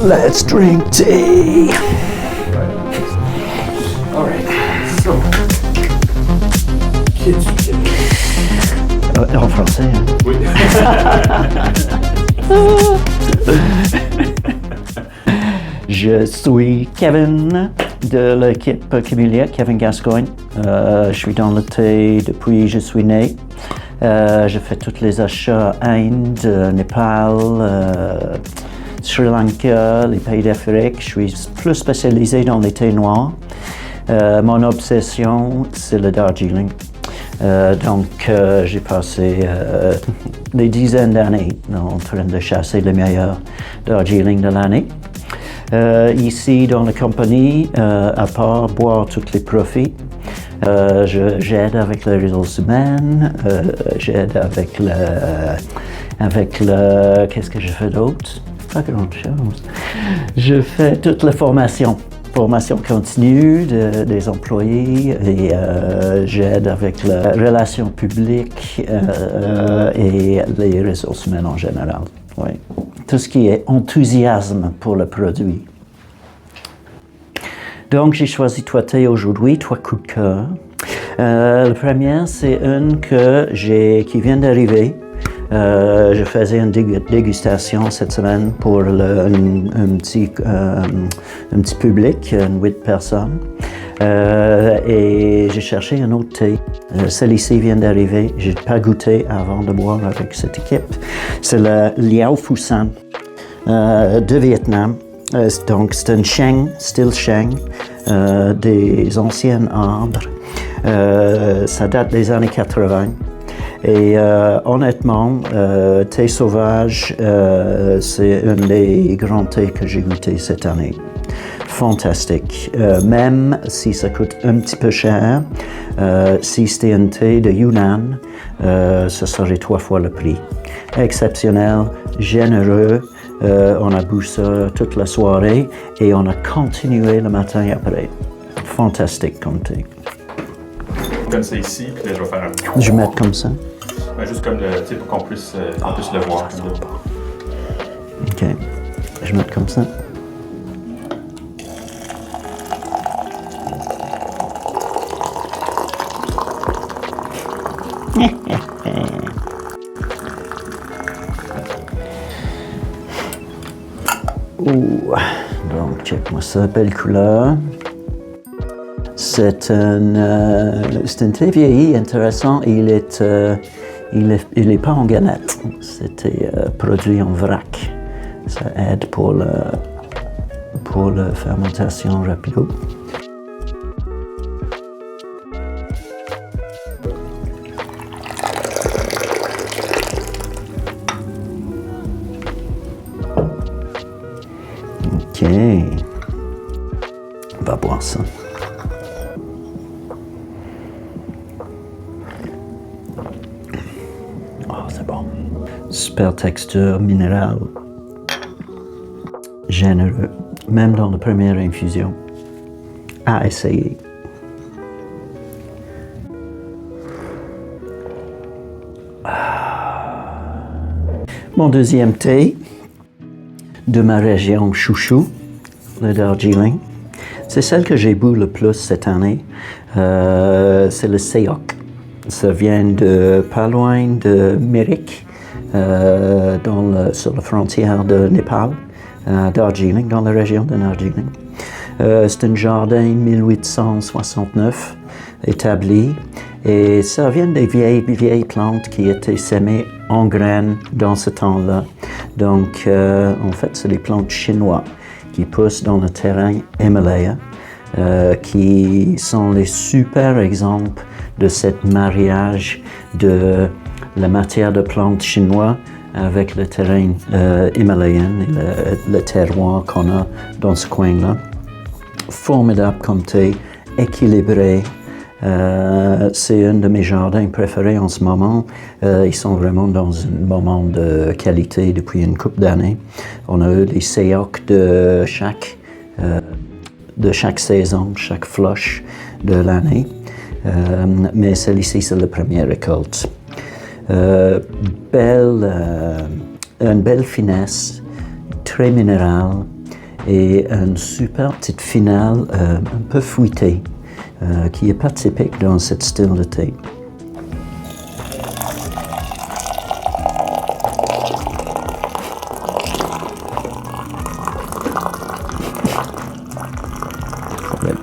Let's drink tea. All right. So, qu'est-ce que En français, hein? Oui. Je suis Kevin de l'équipe Camellia, Kevin Gascoigne. Je suis dans le thé depuis que je suis né. Je fais tous les achats Inde, Népal, Sri Lanka, les pays d'Afrique. Je suis plus spécialisé dans les thés noirs. Mon obsession, c'est le Darjeeling. Donc, j'ai passé des dizaines d'années en train de chasser les meilleurs Darjeeling de l'année. Ici, dans la compagnie, à part boire tous les profits, j'aide avec les ressources humaines, j'aide avec le... Qu'est-ce que je fais d'autre? Pas grand-chose. Je fais toute la formation continue des employés et j'aide avec la relation publique et les ressources humaines en général. Oui. Tout ce qui est enthousiasme pour le produit. Donc, j'ai choisi trois thés aujourd'hui, trois coups de cœur. La première, c'est une qui vient d'arriver. Je faisais une dégustation cette semaine pour un petit public, 8 personnes. Et j'ai cherché un autre thé. Celui-ci vient d'arriver. Je n'ai pas goûté avant de boire avec cette équipe. C'est le Liao Fusan de Vietnam. Donc, c'est un Sheng, style Sheng, des anciens arbres. Ça date des années 80. Et honnêtement, thé sauvage, c'est un des grands thés que j'ai goûté cette année. Fantastique. Même si ça coûte un petit peu cher, si c'était un thé de Yunnan, ce serait 3 fois le prix. Exceptionnel, généreux. On a bu ça toute la soirée et on a continué le matin après. Fantastique comme thé. Comme ça ici, puis là, je vais faire un... Je vais mettre comme ça. Ben, juste comme le, pour qu'on puisse le voir. OK. Je vais mettre comme ça. Ouh. Donc, check-moi ça, belle couleur. C'est un thé vieilli, intéressant. Il est pas en canette. C'était produit en vrac. Ça aide pour la fermentation rapide. OK. On va boire ça. Oh, c'est bon. Super texture minérale. Généreux. Même dans la première infusion. À essayer. Mon deuxième thé de ma région chouchou, le Darjeeling. C'est celle que j'ai bu le plus cette année. C'est le Seok. Ça vient de pas loin de Mirik, sur la frontière de Népal, Darjeeling, dans la région de Darjeeling. C'est un jardin 1869 établi et ça vient des vieilles plantes qui étaient semées en graines dans ce temps-là. Donc, en fait, c'est des plantes chinoises qui poussent dans le terrain Himalaya, qui sont les super exemples de ce mariage de la matière de plantes chinoises avec le terrain himalayen et le terroir qu'on a dans ce coin-là. Formidable comme thé, équilibré. C'est un de mes jardins préférés en ce moment. Ils sont vraiment dans un moment de qualité depuis une couple d'années. On a eu les Seok de chaque saison, chaque flush de l'année. Mais celui-ci, c'est la première récolte. Une belle finesse, très minéral et une super petite finale un peu fruitée qui n'est pas typique dans ce style de thé.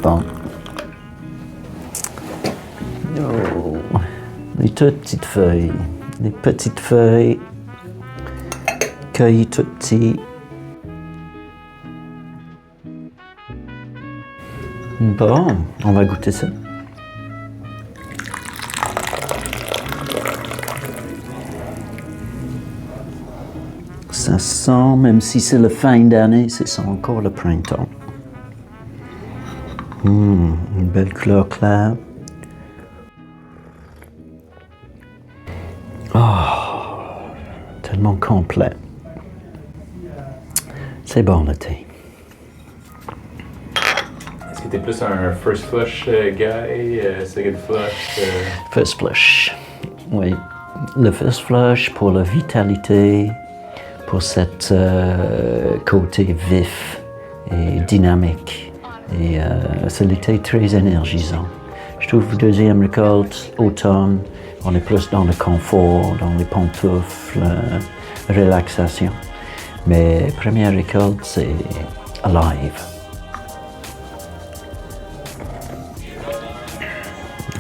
Bon. Oh, les toutes petites feuilles, les petites feuilles cueillies toutes petites. Bon, on va goûter ça. Ça sent, même si c'est la fin d'année, ça sent encore le printemps. Une belle couleur claire. Oh, tellement complet. C'est bon le thé. Est-ce que t'es plus un first flush guy, second flush? First flush, oui. Le first flush pour la vitalité, pour cette côté vif et dynamique. Et c'est l'été très énergisant. Je trouve que deuxième récolte, automne, on est plus dans le confort, dans les pantoufles, relaxation. Mais première récolte, c'est alive.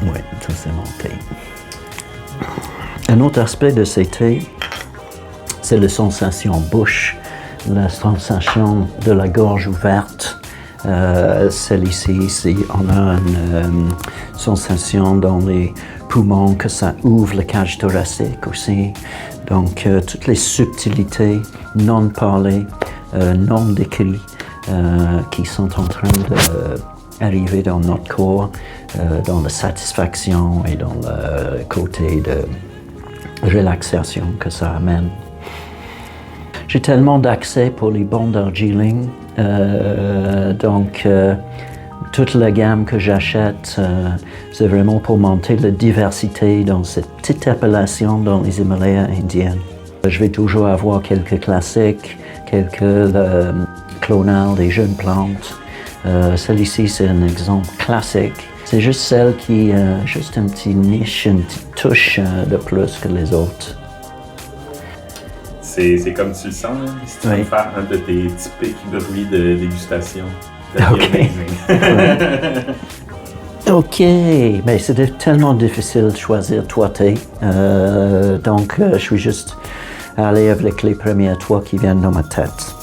Oui, ça c'est mon thé. Un autre aspect de ces thés, c'est la sensation bouche, la sensation de la gorge ouverte. Celle-ci, on a une sensation dans les poumons que ça ouvre la cage thoracique aussi. Donc, toutes les subtilités non parlées, non décrites, qui sont en train d'arriver dans notre corps, dans la satisfaction et dans le côté de relaxation que ça amène. J'ai tellement d'accès pour les bons Darjeeling, donc toute la gamme que j'achète, c'est vraiment pour monter la diversité dans cette petite appellation dans les Himalayas indiennes. Je vais toujours avoir quelques classiques, quelques clonales des jeunes plantes. Celle-ci, c'est un exemple classique. C'est juste celle qui a juste une petite niche, une petite touche de plus que les autres. C'est comme tu le sens, là. Si tu veux faire un de tes typiques bruits de dégustation. OK. OK, mais c'est tellement difficile de choisir trois thés. Donc, je suis juste allé avec les premières trois qui viennent dans ma tête.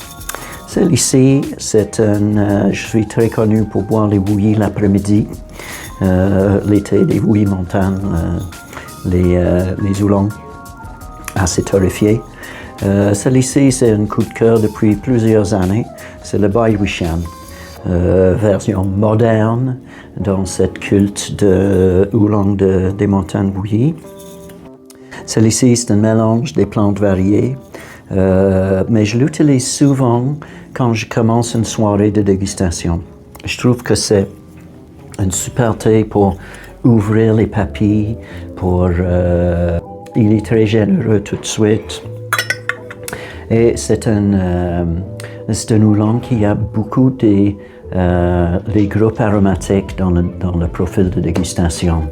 Celle-ci, c'est je suis très connu pour boire les bouillies l'après-midi. Les thés des bouillies montagnes, les oolongs, assez torréfiés. Celle-ci, c'est un coup de cœur depuis plusieurs années. C'est le Bai Wishan, version moderne dans cette culte de oolong des montagnes bouillies. Celle-ci, c'est un mélange des plantes variées, mais je l'utilise souvent quand je commence une soirée de dégustation. Je trouve que c'est un super thé pour ouvrir les papilles, il est très généreux tout de suite. Et c'est un oolong qui a beaucoup des groupes aromatiques dans le profil de dégustation.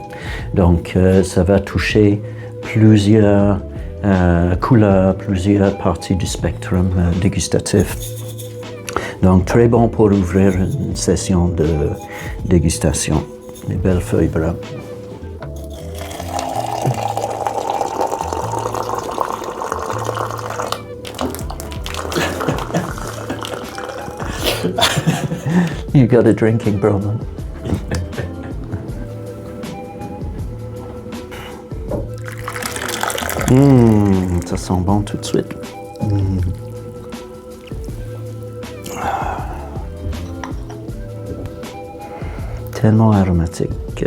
Donc, ça va toucher plusieurs couleurs, plusieurs parties du spectre dégustatif. Donc, très bon pour ouvrir une session de dégustation. Les belles feuilles brunes. You got a drinking problem. Ça sent bon tout de suite. Tellement aromatique.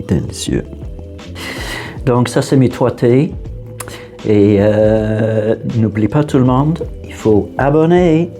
Délicieux. Donc ça c'est mes trois thés. Et n'oublie pas tout le monde, il faut abonner.